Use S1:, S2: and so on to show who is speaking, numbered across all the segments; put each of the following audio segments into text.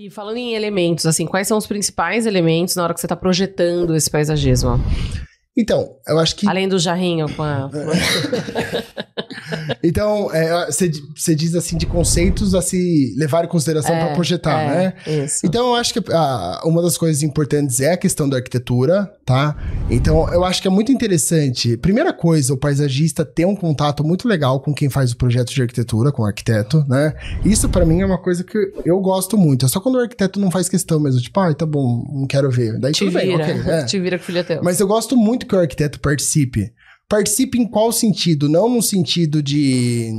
S1: E falando em elementos, assim, quais são os principais elementos na hora que você está projetando esse paisagismo?
S2: Então, eu acho que...
S1: Além do jarrinho com a...
S2: Então, você diz assim de conceitos a se levar em consideração para projetar, né?
S1: Isso.
S2: Então, eu acho que uma das coisas importantes é a questão da arquitetura, tá? Então, eu acho que é muito interessante. Primeira coisa, o paisagista ter um contato muito legal com quem faz o projeto de arquitetura, com o arquiteto, né? Isso, para mim, é uma coisa que eu gosto muito. É só quando o arquiteto não faz questão mesmo. Tipo, tá bom, não quero ver. Daí tudo bem, ok.
S1: Te vira que o filho é teu.
S2: Mas eu gosto muito que o arquiteto participe. Participe em qual sentido? Não no sentido de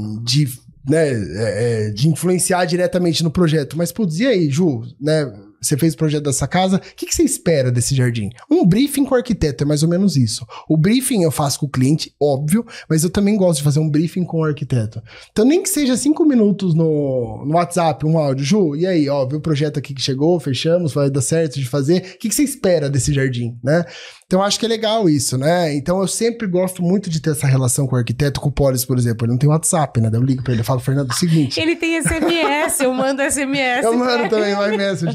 S2: influenciar diretamente no projeto, mas, putz, e aí, Ju, né? Você fez o projeto dessa casa, o que você espera desse jardim? Um briefing com o arquiteto, é mais ou menos isso. O briefing eu faço com o cliente, óbvio, mas eu também gosto de fazer um briefing com o arquiteto. Então, nem que seja 5 minutos no WhatsApp, um áudio. Ju, e aí, viu o projeto aqui que chegou, fechamos, vai dar certo de fazer. O que você espera desse jardim, né? Então, acho que é legal isso, né? Então, eu sempre gosto muito de ter essa relação com o arquiteto, com o Polis, por exemplo. Ele não tem WhatsApp, né? Daí eu ligo pra ele e falo, Fernando, é o seguinte...
S1: Ele tem SMS, eu mando SMS.
S2: Eu mando também, vai mesmo.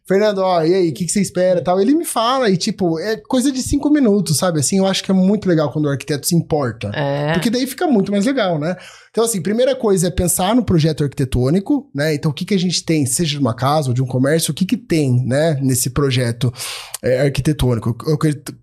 S2: Fernando, e aí, o que você espera e tal? Ele me fala e, tipo, é coisa de 5 minutos, sabe? Assim, eu acho que é muito legal quando o arquiteto se importa. Porque daí fica muito mais legal, né? Então, assim, primeira coisa é pensar no projeto arquitetônico, né? Então, o que a gente tem, seja de uma casa ou de um comércio, o que tem, né, nesse projeto arquitetônico?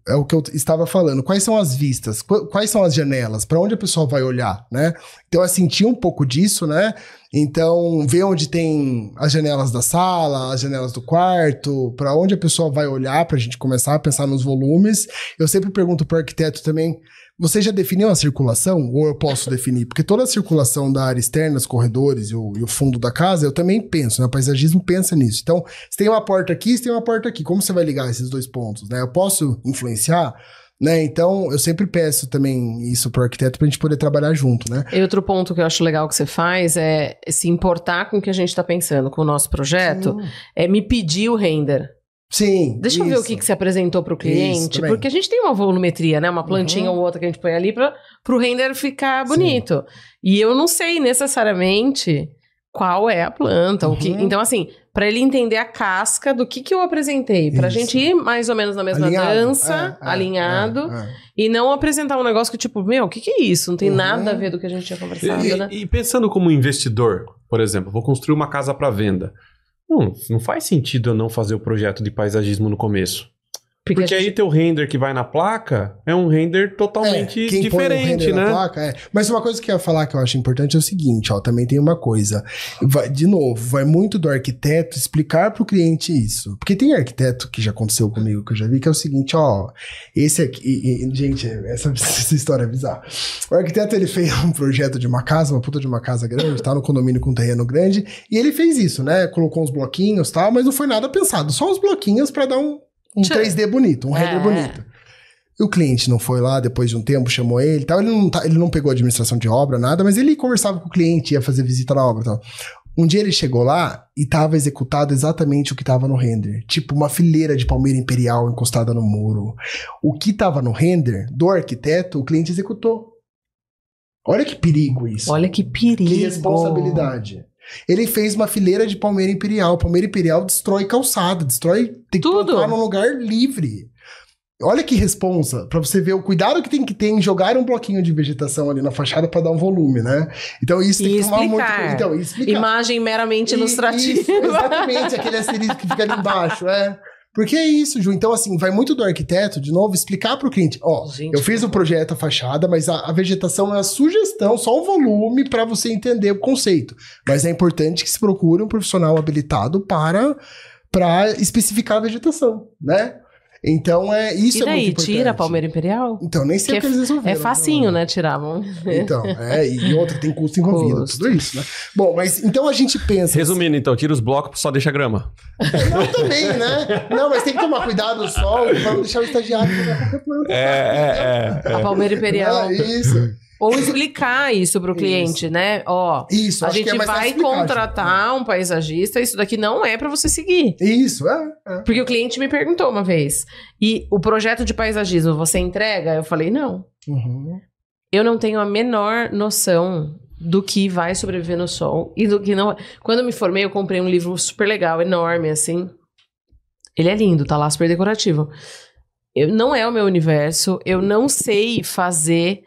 S2: É o que eu estava falando. Quais são as vistas? Quais são as janelas? Para onde a pessoa vai olhar, né? Então, é sentir um pouco disso, né? Então, ver onde tem as janelas da sala, as janelas do quarto, para onde a pessoa vai olhar pra gente começar a pensar nos volumes. Eu sempre pergunto pro arquiteto também, você já definiu a circulação? Ou eu posso definir? Porque toda a circulação da área externa, os corredores e o fundo da casa, eu também penso, né? O paisagismo pensa nisso. Então, se tem uma porta aqui, se tem uma porta aqui, como você vai ligar esses dois pontos, né? Eu posso influenciar? Né? Então, eu sempre peço também isso pro arquiteto pra gente poder trabalhar junto, né?
S1: E outro ponto que eu acho legal que você faz é se importar com o que a gente tá pensando, com o nosso projeto, é me pedir o render.
S2: Sim.
S1: Deixa eu ver o que você apresentou pro cliente, porque a gente tem uma volumetria, né? Uma plantinha ou outra que a gente põe ali pro render ficar bonito. Sim. E eu não sei necessariamente qual é a planta. Então, assim, pra ele entender a casca do que eu apresentei. Pra gente ir mais ou menos na mesma dança, alinhado. E não apresentar um negócio que, tipo, o que é isso? Não tem nada a ver do que a gente tinha conversado, né?
S3: E pensando como investidor, por exemplo, vou construir uma casa para venda. Não faz sentido eu não fazer o projeto de paisagismo no começo. Porque aí teu render que vai na placa é um render totalmente diferente, né?
S2: Placa, Mas uma coisa que eu ia falar que eu acho importante é o seguinte, também tem uma coisa. De novo, vai muito do arquiteto explicar pro cliente isso. Porque tem arquiteto que já aconteceu comigo, que eu já vi, que é o seguinte, esse aqui... gente, essa história é bizarra. O arquiteto, ele fez um projeto de uma casa, uma puta de uma casa grande, tá no condomínio com terreno grande, e ele fez isso, né? Colocou uns bloquinhos e tal, mas não foi nada pensado. Só uns bloquinhos pra dar um 3D bonito, um render bonito. E o cliente não foi lá, depois de um tempo, chamou ele e tal. Ele não pegou administração de obra, nada, mas ele conversava com o cliente, ia fazer visita na obra e tal. Um dia ele chegou lá e estava executado exatamente o que estava no render. Tipo, uma fileira de palmeira imperial encostada no muro. O que estava no render do arquiteto, o cliente executou. Olha que perigo isso.
S1: Olha que perigo.
S2: Que responsabilidade. Ele fez uma fileira de palmeira imperial. Palmeira imperial destrói calçada, tem que plantar num lugar livre. Olha que responsa, pra você ver o cuidado que tem em jogar um bloquinho de vegetação ali na fachada pra dar um volume, né? Então isso tem que tomar muito... Então, explicar.
S1: Imagem meramente ilustrativa.
S2: Isso, exatamente, aquele asterisco que fica ali embaixo, Porque é isso, Ju. Então, assim, vai muito do arquiteto, de novo, explicar pro cliente. Eu fiz o projeto, a fachada, mas a vegetação é a sugestão, só um volume para você entender o conceito. Mas é importante que se procure um profissional habilitado para especificar a vegetação, né? Então, isso é muito importante.
S1: Tira a palmeira imperial?
S2: Então, nem sei o que eles resolveram.
S1: É facinho, né? Tirar.
S2: Então, e outra tem custo envolvido, tudo isso, né? Bom, mas então a gente pensa...
S3: Resumindo, então, tira os blocos, só deixa a grama.
S2: Não, também, né? Não, mas tem que tomar cuidado no sol para não deixar o estagiário pegar qualquer planta.
S1: A palmeira imperial.
S2: Isso.
S1: Ou explicar isso pro cliente, né?
S2: Isso,
S1: a gente vai contratar um paisagista, isso daqui não é pra você seguir.
S2: Isso,
S1: Porque o cliente me perguntou uma vez, e o projeto de paisagismo você entrega? Eu falei, não. Eu não tenho a menor noção do que vai sobreviver no sol e do que não. Quando eu me formei, eu comprei um livro super legal, enorme, assim. Ele é lindo, tá lá, super decorativo. Não é o meu universo, eu não sei fazer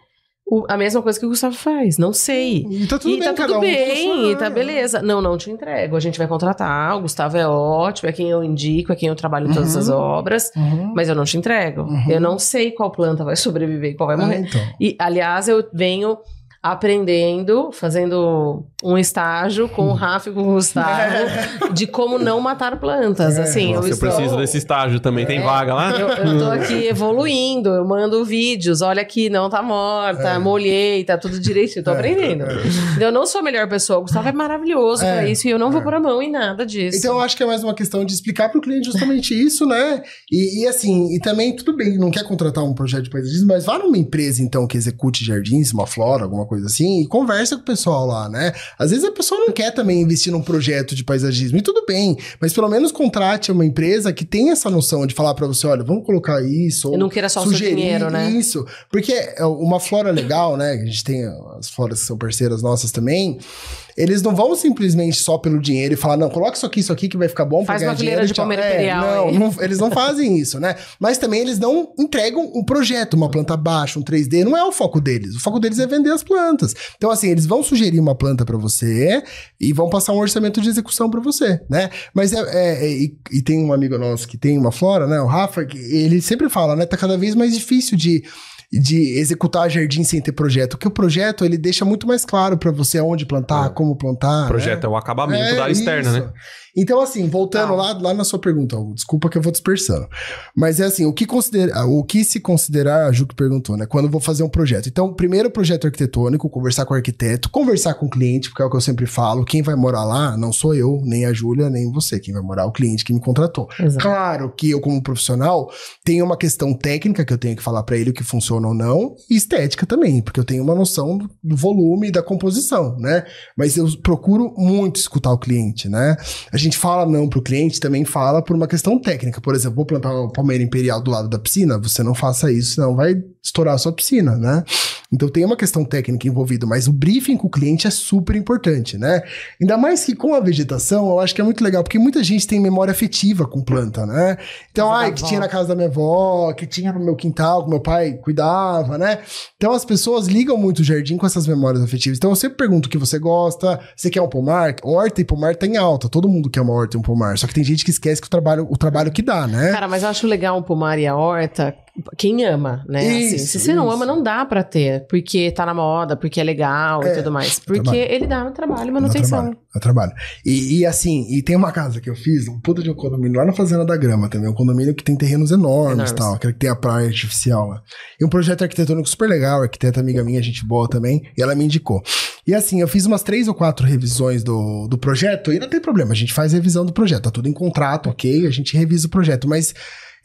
S1: a mesma coisa que o Gustavo faz, não sei.
S2: E tá tudo bem,
S1: e tá beleza. Não te entrego, a gente vai contratar, o Gustavo é ótimo, é quem eu indico, é quem eu trabalho em todas as obras, mas eu não te entrego. Eu não sei qual planta vai sobreviver e qual vai morrer. Então. E, aliás, eu venho aprendendo, fazendo um estágio com o Rafa e com o Gustavo de como não matar plantas, assim.
S3: Nossa, eu preciso desse estágio também, tem vaga lá?
S1: Eu tô aqui evoluindo, eu mando vídeos, olha aqui, não tá morta, molhei, tá tudo direitinho, tô aprendendo. Eu não sou a melhor pessoa, o Gustavo é maravilhoso pra isso e eu não vou pôr a mão em nada disso.
S2: Então eu acho que é mais uma questão de explicar pro cliente justamente isso, né? E assim, e também tudo bem, não quer contratar um projeto de paisagismo, mas vá numa empresa então que execute jardins, uma flora, alguma coisa assim, e conversa com o pessoal lá, né? Às vezes a pessoa não quer também investir num projeto de paisagismo, e tudo bem, mas pelo menos contrate uma empresa que tem essa noção de falar pra você, olha, vamos colocar isso, ou
S1: eu não queira só o seu dinheiro, né?
S2: Isso, porque uma flora legal, né? A gente tem as floras que são parceiras nossas também, eles não vão simplesmente só pelo dinheiro e falar, não, coloca isso aqui que vai ficar bom.
S1: Faz uma fileira de palmeira imperial.
S2: Não, eles não fazem isso, né? Mas também eles não entregam um projeto, uma planta baixa, um 3D, não é o foco deles. O foco deles é vender as plantas. Então, assim, eles vão sugerir uma planta pra você e vão passar um orçamento de execução pra você, né? Mas e tem um amigo nosso que tem uma flora, né? O Rafa, que ele sempre fala, né? Tá cada vez mais difícil de executar jardim sem ter projeto. Porque o projeto, ele deixa muito mais claro pra você aonde plantar, como plantar.
S3: O projeto é o acabamento da área externa, né?
S2: Então, assim, voltando lá na sua pergunta, desculpa que eu vou dispersando. Mas é assim, o que se considerar, a Ju que perguntou, né? Quando eu vou fazer um projeto. Então, primeiro projeto arquitetônico, conversar com o arquiteto, conversar com o cliente, porque é o que eu sempre falo, quem vai morar lá não sou eu, nem a Júlia, nem você. Quem vai morar é o cliente que me contratou.
S1: Exato.
S2: Claro que eu, como profissional, tenho uma questão técnica que eu tenho que falar pra ele o que funciona ou não, e estética também, porque eu tenho uma noção do volume e da composição, né? Mas eu procuro muito escutar o cliente, né? A gente fala não pro cliente, também fala por uma questão técnica. Por exemplo, vou plantar uma palmeira imperial do lado da piscina, você não faça isso, senão vai estourar a sua piscina, né? Então tem uma questão técnica envolvida, mas o briefing com o cliente é super importante, né? Ainda mais que com a vegetação, eu acho que é muito legal, porque muita gente tem memória afetiva com planta, né? Então, que tinha na casa da minha avó, que tinha no meu quintal, que meu pai cuidava, né? Então as pessoas ligam muito o jardim com essas memórias afetivas. Então eu sempre pergunto o que você gosta, você quer um pomar? Horta e pomar tá em alta, todo mundo quer uma horta e um pomar, só que tem gente que esquece que o trabalho que dá, né?
S1: Cara, mas eu acho legal um pomar e a horta, quem ama, né? Assim, se você não ama, não dá pra ter, porque tá na moda, porque é legal e tudo mais. Porque ele dá no trabalho e manutenção.
S2: Dá trabalho. E assim, e tem uma casa que eu fiz, um puta de um condomínio lá na Fazenda da Grama também, um condomínio que tem terrenos enormes e tal, aquele que tem a praia artificial lá. E um projeto arquitetônico super legal, arquiteta amiga minha, gente boa também, e ela me indicou. E assim, eu fiz umas 3 ou 4 revisões do projeto, e não tem problema, a gente faz revisão do projeto, tá tudo em contrato, ok? A gente revisa o projeto, mas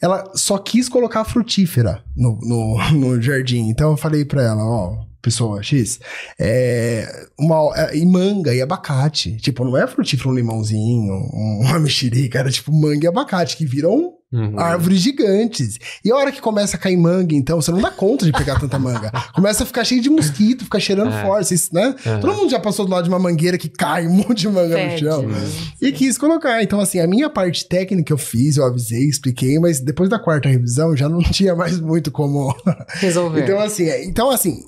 S2: ela só quis colocar frutífera no jardim. Então eu falei pra ela, pessoa X, e manga e abacate. Tipo, não é frutífero um limãozinho, uma mexerica, era tipo manga e abacate, que viram árvores gigantes. E a hora que começa a cair manga, então, você não dá conta de pegar tanta manga. Começa a ficar cheio de mosquito, fica cheirando forte, isso, né? Todo mundo já passou do lado de uma mangueira que cai um monte de manga no chão. E quis colocar. Então, assim, a minha parte técnica eu fiz, eu avisei, expliquei, mas depois da 4ª revisão já não tinha mais muito como
S1: resolver.
S2: Então, assim,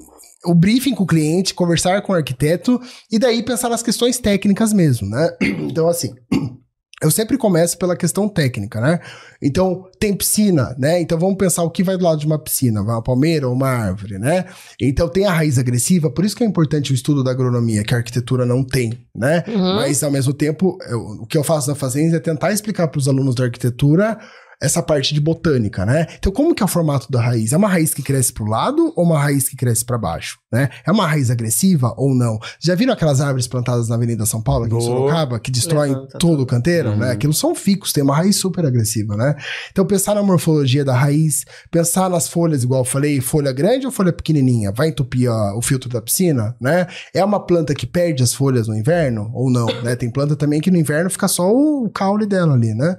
S2: o briefing com o cliente, conversar com o arquiteto e daí pensar nas questões técnicas mesmo, né? Então, assim, eu sempre começo pela questão técnica, né? Então, tem piscina, né? Então, vamos pensar o que vai do lado de uma piscina. Vai uma palmeira ou uma árvore, né? Então, tem a raiz agressiva. Por isso que é importante o estudo da agronomia, que a arquitetura não tem, né? Mas, ao mesmo tempo, o que eu faço na Fazenda é tentar explicar para os alunos da arquitetura essa parte de botânica, né? Então, como que é o formato da raiz? É uma raiz que cresce pro lado ou uma raiz que cresce para baixo, né? É uma raiz agressiva ou não? Já viram aquelas árvores plantadas na Avenida São Paulo, aqui em Sorocaba, que destroem todo o canteiro, né? Aquilo são ficos, tem uma raiz super agressiva, né? Então, pensar na morfologia da raiz, pensar nas folhas, igual eu falei, folha grande ou folha pequenininha? Vai entupir o filtro da piscina, né? É uma planta que perde as folhas no inverno ou não, né? Tem planta também que no inverno fica só o caule dela ali, né?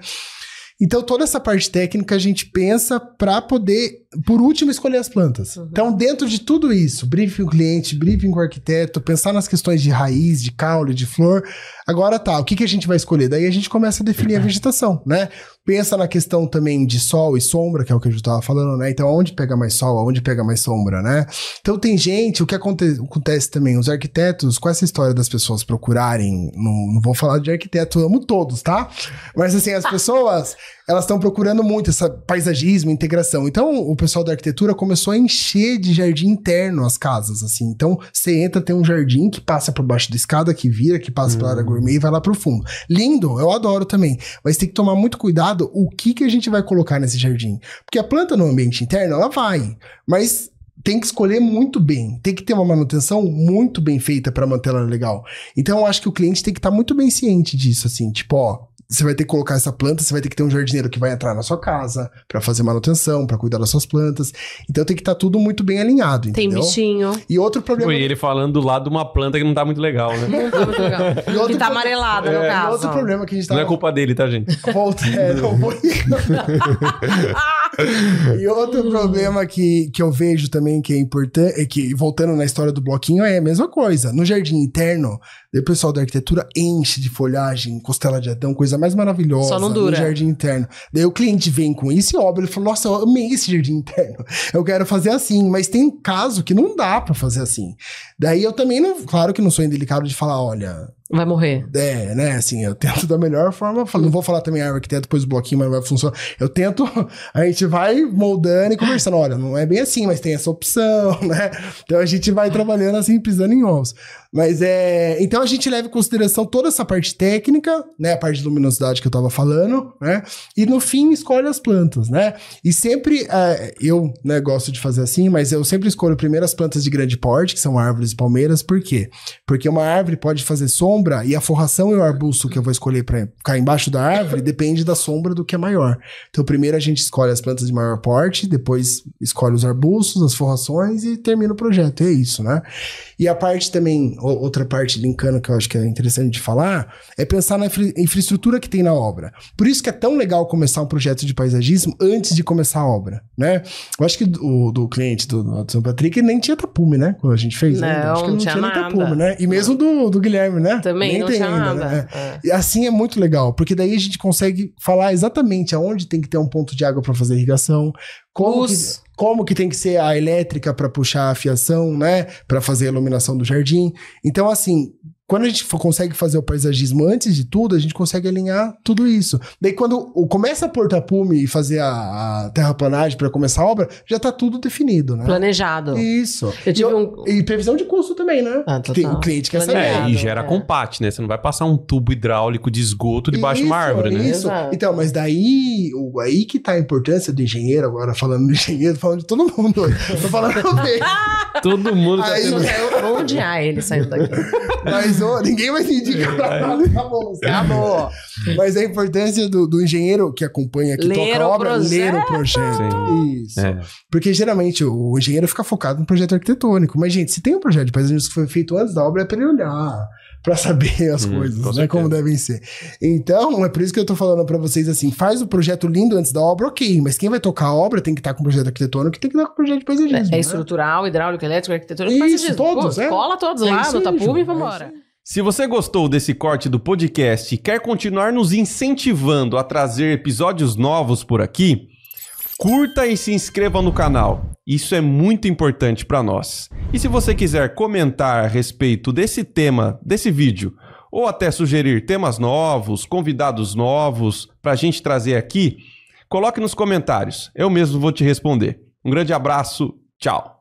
S2: Então, toda essa parte técnica a gente pensa para poder, por último, escolher as plantas. Então, dentro de tudo isso, briefing com o cliente, briefing com o arquiteto, pensar nas questões de raiz, de caule, de flor. Agora tá, o que a gente vai escolher? Daí a gente começa a definir a vegetação, né? Pensa na questão também de sol e sombra, que é o que a gente tava falando, né? Então, onde pega mais sol, onde pega mais sombra, né? Então, tem gente, o que acontece também, os arquitetos, com essa história das pessoas procurarem, não vou falar de arquiteto, amo todos, tá? Mas, assim, as pessoas, elas estão procurando muito esse paisagismo, integração. Então, o pessoal da arquitetura começou a encher de jardim interno as casas, assim. Então, você entra, tem um jardim que passa por baixo da escada, que vira, que passa pela área gourmet e vai lá pro fundo. Lindo, eu adoro também. Mas tem que tomar muito cuidado o que a gente vai colocar nesse jardim. Porque a planta no ambiente interno, ela vai, mas tem que escolher muito bem, tem que ter uma manutenção muito bem feita para manter ela legal. Então eu acho que o cliente tem que estar muito bem ciente disso, assim, tipo, ó, você vai ter que colocar essa planta, você vai ter que ter um jardineiro que vai entrar na sua casa para fazer manutenção, para cuidar das suas plantas. Então tem que estar tudo muito bem alinhado, entendeu?
S1: Tem bichinho.
S2: E outro problema...
S3: E ele falando do lado de uma planta que não tá muito legal, né?
S1: Não tá muito legal. Que tá amarelada, no caso.
S2: E outro problema que a gente tava...
S3: Não é culpa dele, tá, gente?
S2: E outro problema que eu vejo também que é importante, é que, voltando na história do bloquinho, é a mesma coisa. No jardim interno, o pessoal da arquitetura enche de folhagem, costela de Adão, coisa mais maravilhosa.
S1: Só não dura.
S2: No jardim interno. Daí o cliente vem com isso e óbvio, ele falou, nossa, eu amei esse jardim interno. Eu quero fazer assim, mas tem caso que não dá pra fazer assim. Daí eu também não, claro que não sou indelicado de falar, olha...
S1: Vai morrer.
S2: É, né, assim, eu tento da melhor forma, não vou falar também, arquiteto, depois o bloquinho, mas não vai funcionar. Eu tento, a gente vai moldando e conversando, olha, não é bem assim, mas tem essa opção, né? Então a gente vai trabalhando assim, pisando em ovos. Mas então a gente leva em consideração toda essa parte técnica, né, a parte de luminosidade que eu tava falando, né? E no fim escolhe as plantas, né? E sempre, eu, né, gosto de fazer assim, mas eu sempre escolho primeiro as plantas de grande porte, que são árvores e palmeiras, por quê? Porque uma árvore pode fazer sombra e a forração e o arbusto que eu vou escolher para ficar embaixo da árvore depende da sombra do que é maior. Então primeiro a gente escolhe as plantas de maior porte, depois escolhe os arbustos, as forrações e termina o projeto. É isso, né? E a parte também, outra parte linkando que eu acho que é interessante de falar, é pensar na infraestrutura que tem na obra. Por isso que é tão legal começar um projeto de paisagismo antes de começar a obra, né? Eu acho que do cliente do São Patrick nem tinha tapume, né? Quando a gente fez.
S1: Não,
S2: acho que não tinha nem
S1: nada.
S2: Tapume, né? E mesmo do Guilherme, né?
S1: Também
S2: nem
S1: não
S2: tem
S1: tinha
S2: ainda,
S1: nada.
S2: né? E assim é muito legal, porque daí a gente consegue falar exatamente aonde tem que ter um ponto de água para fazer irrigação, como que tem que ser a elétrica para puxar a fiação, né? Para fazer a iluminação do jardim. Então, assim, quando a gente consegue fazer o paisagismo antes de tudo, a gente consegue alinhar tudo isso. Daí, quando começa a pôr tapume e fazer a terraplanagem para começar a obra, já tá tudo definido, né?
S1: Planejado.
S2: Isso.
S1: Eu tive
S2: E previsão de custo também, né?
S1: Total.
S2: O cliente quer saber.
S3: E gera compacto, né? Você não vai passar um tubo hidráulico de esgoto debaixo de uma árvore, né?
S2: Isso. Então, mas daí, aí que tá a importância do engenheiro, agora falando do engenheiro, falando de todo mundo hoje. Tô falando também.
S3: Todo mundo tá
S2: Aí,
S3: tendo...
S1: Eu vou odiar ele saindo daqui.
S2: Mas ninguém vai se indicar pra nada. Acabou. Mas a importância do engenheiro que acompanha, que toca a obra, ler o projeto.
S3: Sim.
S2: Isso. Porque geralmente o engenheiro fica focado no projeto arquitetônico. Mas, gente, se tem um projeto de paisagismo que foi feito antes da obra, é pra ele olhar, pra saber as coisas, né? Como devem ser. Então, é por isso que eu tô falando pra vocês assim, faz o projeto lindo antes da obra, ok, mas quem vai tocar a obra tem que estar com o projeto arquitetônico e tem que estar com o projeto de paisagismo.
S1: É estrutural, hidráulico, elétrico, arquitetônico,
S2: isso, todos,
S1: cola todos lá no tapume e vambora.
S3: Se você gostou desse corte do podcast e quer continuar nos incentivando a trazer episódios novos por aqui, curta e se inscreva no canal. Isso é muito importante para nós. E se você quiser comentar a respeito desse tema, desse vídeo, ou até sugerir temas novos, convidados novos para a gente trazer aqui, coloque nos comentários. Eu mesmo vou te responder. Um grande abraço. Tchau.